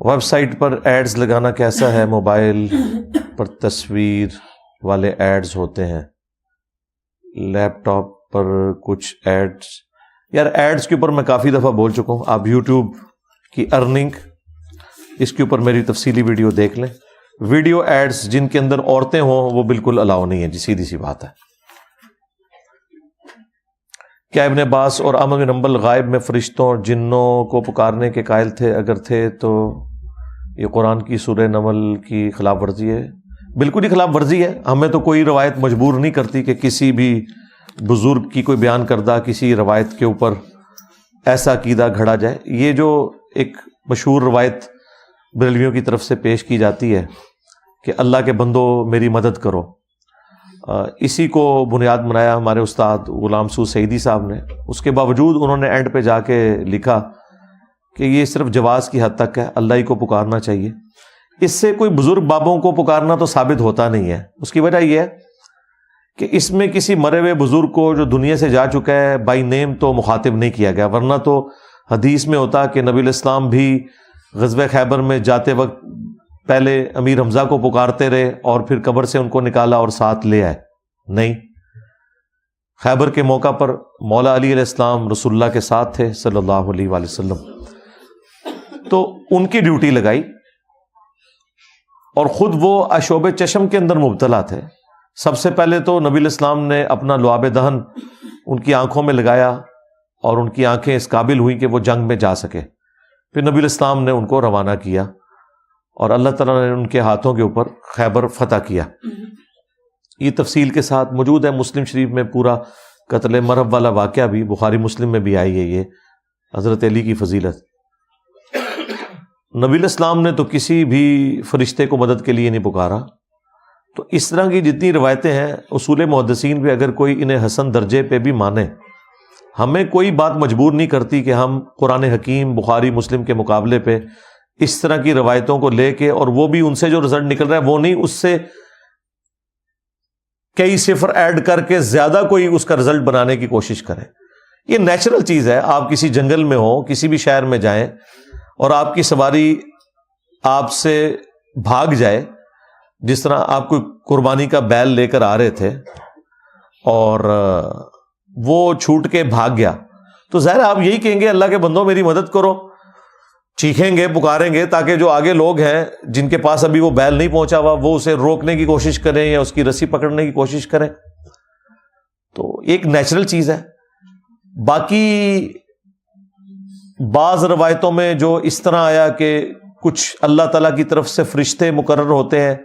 Web site پر AIDS لگانا کیسا ہے؟ موبائل پر تصویر والے ایڈز ہوتے ہیں، لیپ ٹاپ پر کچھ ایڈز. یار ایڈز کے اوپر میں کافی دفعہ بول چکا ہوں. آپ یوٹیوب کی ارننگ، اس کے اوپر میری تفصیلی ویڈیو دیکھ لیں. ویڈیو ایڈز جن کے اندر عورتیں ہوں وہ بالکل الاؤ نہیں ہے جی، سیدھی سی بات ہے. کیا ابن عباس اور احمد بن حنبل غائب میں فرشتوں اور جنوں کو پکارنے کے قائل تھے؟ اگر تھے تو یہ قرآن کی سورہ نمل کی خلاف ورزی ہے. بالکل ہی خلاف ورزی ہے. ہمیں تو کوئی روایت مجبور نہیں کرتی کہ کسی بھی بزرگ کی کوئی بیان کردہ کسی روایت کے اوپر ایسا عقیدہ گھڑا جائے. یہ جو ایک مشہور روایت بریلویوں کی طرف سے پیش کی جاتی ہے کہ اللہ کے بندو میری مدد کرو، اسی کو بنیاد بنایا ہمارے استاد غلام مسعود سعیدی صاحب نے. اس کے باوجود انہوں نے اینڈ پہ جا کے لکھا کہ یہ صرف جواز کی حد تک ہے، اللہ ہی کو پکارنا چاہیے. اس سے کوئی بزرگ بابوں کو پکارنا تو ثابت ہوتا نہیں ہے. اس کی وجہ یہ ہے کہ اس میں کسی مرے ہوئے بزرگ کو جو دنیا سے جا چکا ہے بائی نیم تو مخاطب نہیں کیا گیا، ورنہ تو حدیث میں ہوتا کہ نبی الاسلام بھی غزوہ خیبر میں جاتے وقت پہلے امیر حمزہ کو پکارتے رہے اور پھر قبر سے ان کو نکالا اور ساتھ لے آئے. نہیں، خیبر کے موقع پر مولا علی علیہ السلام رسول اللہ کے ساتھ تھے صلی اللہ علیہ وآلہ وسلم، تو ان کی ڈیوٹی لگائی اور خود وہ عشوب چشم کے اندر مبتلا تھے. سب سے پہلے تو نبی الاسلام نے اپنا لعاب دہن ان کی آنکھوں میں لگایا اور ان کی آنکھیں اس قابل ہوئیں کہ وہ جنگ میں جا سکے. پھر نبی الاسلام نے ان کو روانہ کیا اور اللہ تعالیٰ نے ان کے ہاتھوں کے اوپر خیبر فتح کیا. یہ تفصیل کے ساتھ موجود ہے مسلم شریف میں. پورا قتل مرہب والا واقعہ بھی بخاری مسلم میں بھی آئی ہے. یہ حضرت علی کی فضیلت. نبی الاسلام نے تو کسی بھی فرشتے کو مدد کے لیے نہیں پکارا. تو اس طرح کی جتنی روایتیں ہیں اصول محدثین پہ اگر کوئی انہیں حسن درجے پہ بھی مانے، ہمیں کوئی بات مجبور نہیں کرتی کہ ہم قرآن حکیم بخاری مسلم کے مقابلے پہ اس طرح کی روایتوں کو لے کے، اور وہ بھی ان سے جو رزلٹ نکل رہا ہے وہ نہیں، اس سے کئی صفر ایڈ کر کے زیادہ کوئی اس کا رزلٹ بنانے کی کوشش کریں. یہ نیچرل چیز ہے. آپ کسی جنگل میں ہو، کسی بھی شہر میں جائیں اور آپ کی سواری آپ سے بھاگ جائے، جس طرح آپ کوئی قربانی کا بیل لے کر آ رہے تھے اور وہ چھوٹ کے بھاگ گیا، تو ظاہر آپ یہی کہیں گے اللہ کے بندوں میری مدد کرو، چیخیں گے، پکاریں گے، تاکہ جو آگے لوگ ہیں جن کے پاس ابھی وہ بیل نہیں پہنچا ہوا وہ اسے روکنے کی کوشش کریں یا اس کی رسی پکڑنے کی کوشش کریں. تو ایک نیچرل چیز ہے. باقی بعض روایتوں میں جو اس طرح آیا کہ کچھ اللہ تعالیٰ کی طرف سے فرشتے مقرر ہوتے ہیں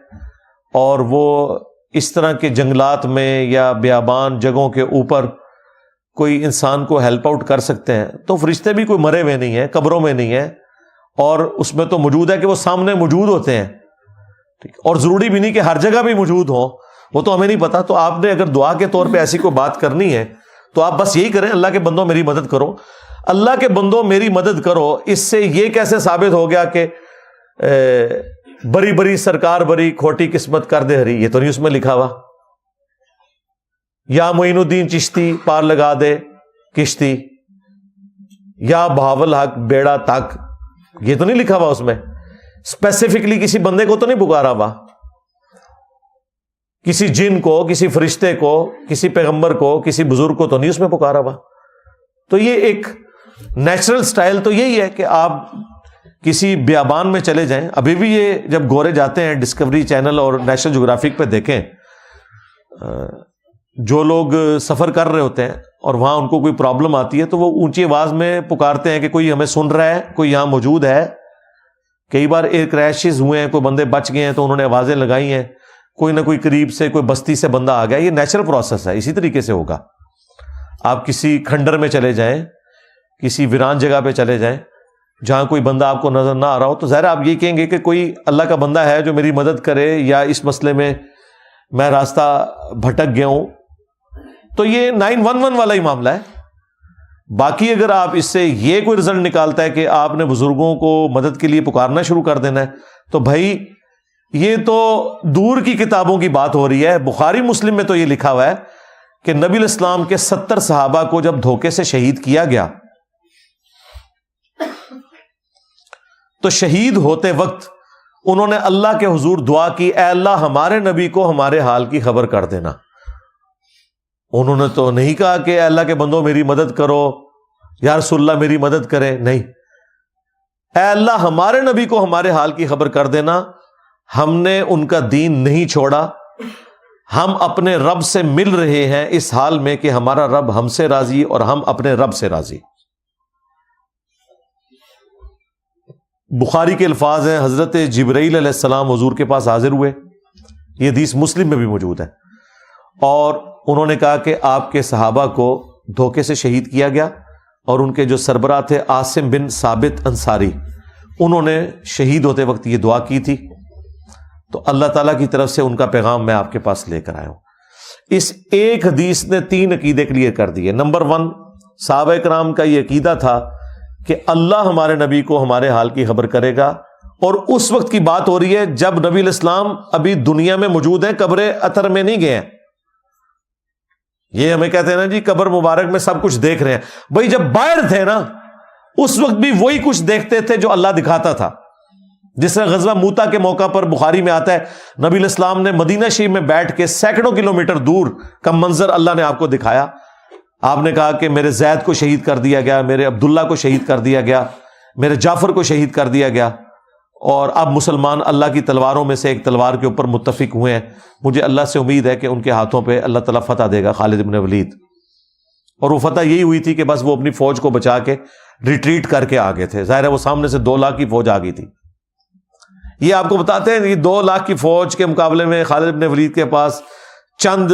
اور وہ اس طرح کے جنگلات میں یا بیابان جگہوں کے اوپر کوئی انسان کو ہیلپ آؤٹ کر سکتے ہیں، تو فرشتے بھی کوئی مرے ہوئے نہیں ہیں، قبروں میں نہیں ہیں، اور اس میں تو موجود ہے کہ وہ سامنے موجود ہوتے ہیں. اور ضروری بھی نہیں کہ ہر جگہ بھی موجود ہوں، وہ تو ہمیں نہیں پتا. تو آپ نے اگر دعا کے طور پہ ایسی کوئی بات کرنی ہے تو آپ بس یہی کریں، اللہ کے بندوں میری مدد کرو. اللہ کے بندوں میری مدد کرو، اس سے یہ کیسے ثابت ہو گیا کہ بری بری سرکار بری کھوٹی قسمت کر دے ہری؟ یہ تو نہیں اس میں لکھا ہوا. یا معین الدین چشتی پار لگا دے کشتی، یا بہاول حق بیڑا تک، یہ تو نہیں لکھا ہوا. اس میں اسپیسیفکلی کسی بندے کو تو نہیں پکارا ہوا، کسی جن کو، کسی فرشتے کو، کسی پیغمبر کو، کسی بزرگ کو تو نہیں اس میں پکارا ہوا. تو یہ ایک نیچرل سٹائل تو یہی ہے کہ آپ کسی بیابان میں چلے جائیں. ابھی بھی یہ جب گورے جاتے ہیں ڈسکوری چینل اور نیشنل جغرافک پہ دیکھیں، جو لوگ سفر کر رہے ہوتے ہیں اور وہاں ان کو کوئی پرابلم آتی ہے تو وہ اونچی آواز میں پکارتے ہیں کہ کوئی ہمیں سن رہا ہے، کوئی یہاں موجود ہے. کئی بار ایئر کریشز ہوئے ہیں، کوئی بندے بچ گئے ہیں تو انہوں نے آوازیں لگائی ہیں، کوئی نہ کوئی قریب سے کوئی بستی سے بندہ آ گیا. یہ نیچرل پروسیس ہے، اسی طریقے سے ہوگا. آپ کسی کھنڈر میں چلے جائیں، کسی ویران جگہ پہ چلے جائیں جہاں کوئی بندہ آپ کو نظر نہ آ رہا ہو، تو ظاہر آپ یہ کہیں گے کہ کوئی اللہ کا بندہ ہے جو میری مدد کرے، یا اس مسئلے میں میں راستہ بھٹک گیا ہوں. تو یہ 911 والا ہی معاملہ ہے. باقی اگر آپ اس سے یہ کوئی رزلٹ نکالتا ہے کہ آپ نے بزرگوں کو مدد کے لیے پکارنا شروع کر دینا ہے، تو بھائی یہ تو دور کی کتابوں کی بات ہو رہی ہے. بخاری مسلم میں تو یہ لکھا ہوا ہے کہ نبی الاسلام کے 70 صحابہ کو جب دھوکے سے شہید کیا گیا تو شہید ہوتے وقت انہوں نے اللہ کے حضور دعا کی، اے اللہ ہمارے نبی کو ہمارے حال کی خبر کر دینا۔ انہوں نے تو نہیں کہا کہ اے اللہ کے بندوں میری مدد کرو، یا رسول اللہ میری مدد کرے، نہیں، اے اللہ ہمارے نبی کو ہمارے حال کی خبر کر دینا، ہم نے ان کا دین نہیں چھوڑا، ہم اپنے رب سے مل رہے ہیں اس حال میں کہ ہمارا رب ہم سے راضی اور ہم اپنے رب سے راضی۔ بخاری کے الفاظ ہیں، حضرت جبرائیل علیہ السلام حضور کے پاس حاضر ہوئے، یہ حدیث مسلم میں بھی موجود ہے، اور انہوں نے کہا کہ آپ کے صحابہ کو دھوکے سے شہید کیا گیا، اور ان کے جو سربراہ تھے عاصم بن ثابت انصاری، انہوں نے شہید ہوتے وقت یہ دعا کی تھی، تو اللہ تعالیٰ کی طرف سے ان کا پیغام میں آپ کے پاس لے کر آیا ہوں۔ اس ایک حدیث نے 3 عقیدے کلیئر کر دیے۔ نمبر 1، صحابہ کرام کا یہ عقیدہ تھا کہ اللہ ہمارے نبی کو ہمارے حال کی خبر کرے گا، اور اس وقت کی بات ہو رہی ہے جب نبی الاسلام ابھی دنیا میں موجود ہیں، قبر اطہر میں نہیں گئے ہیں۔ یہ ہمیں کہتے ہیں نا جی قبر مبارک میں سب کچھ دیکھ رہے ہیں، بھائی جب باہر تھے نا اس وقت بھی وہی کچھ دیکھتے تھے جو اللہ دکھاتا تھا۔ جس طرح غزوہ موتا کے موقع پر بخاری میں آتا ہے، نبی الاسلام نے مدینہ شریف میں بیٹھ کے سینکڑوں کلومیٹر دور کا منظر اللہ نے آپ کو دکھایا۔ آپ نے کہا کہ میرے زید کو شہید کر دیا گیا، میرے عبداللہ کو شہید کر دیا گیا، میرے جعفر کو شہید کر دیا گیا، اور اب مسلمان اللہ کی تلواروں میں سے ایک تلوار کے اوپر متفق ہوئے ہیں، مجھے اللہ سے امید ہے کہ ان کے ہاتھوں پہ اللہ تعالیٰ فتح دے گا، خالد بن ولید۔ اور وہ فتح یہی ہوئی تھی کہ بس وہ اپنی فوج کو بچا کے ریٹریٹ کر کے آگے تھے، ظاہر ہے وہ سامنے سے 2 لاکھ کی فوج آ گئی تھی۔ یہ آپ کو بتاتے ہیں، یہ 2 لاکھ کی فوج کے مقابلے میں خالد بن ولید کے پاس چند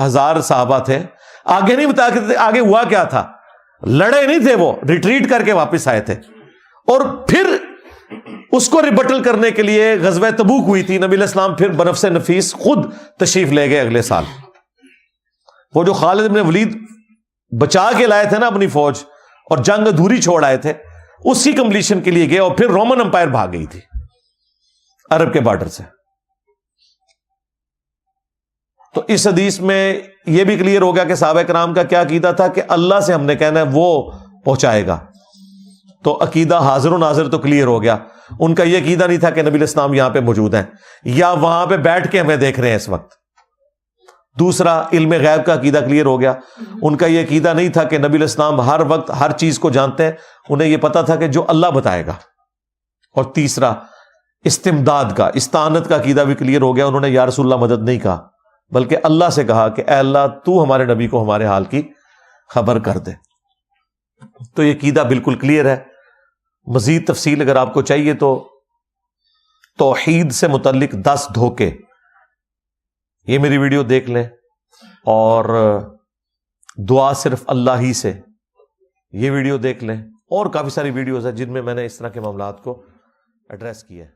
ہزار صحابہ تھے۔ آگے نہیں بتا کہ آگے ہوا کیا تھا، لڑے نہیں تھے، وہ ریٹریٹ کر کے واپس آئے تھے، اور پھر اس کو ریبٹل کرنے کے لیے غزوہ تبوک ہوئی تھی۔ نبی علیہ السلام پھر بنفس نفیس خود تشریف لے گئے اگلے سال۔ وہ جو خالد بن ولید بچا کے لائے تھے نا اپنی فوج، اور جنگ ادھوری چھوڑ آئے تھے، اس کی کمپلیشن کے لیے گئے، اور پھر رومن امپائر بھاگ گئی تھی عرب کے بارڈر سے۔ تو اس حدیث میں یہ بھی کلیئر ہو گیا کہ صحابہ کرام کا کیا عقیدہ تھا کہ اللہ سے ہم نے کہنا ہے وہ پہنچائے گا، تو عقیدہ حاضر و ناظر تو کلیئر ہو گیا۔ ان کا یہ عقیدہ نہیں تھا کہ نبی علیہ السلام یہاں پہ موجود ہیں یا وہاں پہ بیٹھ کے ہمیں دیکھ رہے ہیں اس وقت۔ دوسرا، علم غیب کا عقیدہ کلیئر ہو گیا۔ ان کا یہ عقیدہ نہیں تھا کہ نبی علیہ السلام ہر وقت ہر چیز کو جانتے ہیں، انہیں یہ پتا تھا کہ جو اللہ بتائے گا۔ اور تیسرا، استمداد کا، استعانت کا عقیدہ بھی کلیئر ہو گیا۔ انہوں نے یا رسول اللہ مدد نہیں کہا، بلکہ اللہ سے کہا کہ اے اللہ تو ہمارے نبی کو ہمارے حال کی خبر کر دے۔ تو یہ عقیدہ بالکل کلیئر ہے۔ مزید تفصیل اگر آپ کو چاہیے تو توحید سے متعلق 10 دھوکے، یہ میری ویڈیو دیکھ لیں، اور دعا صرف اللہ ہی سے، یہ ویڈیو دیکھ لیں، اور کافی ساری ویڈیوز ہیں جن میں میں نے اس طرح کے معاملات کو ایڈریس کیا ہے۔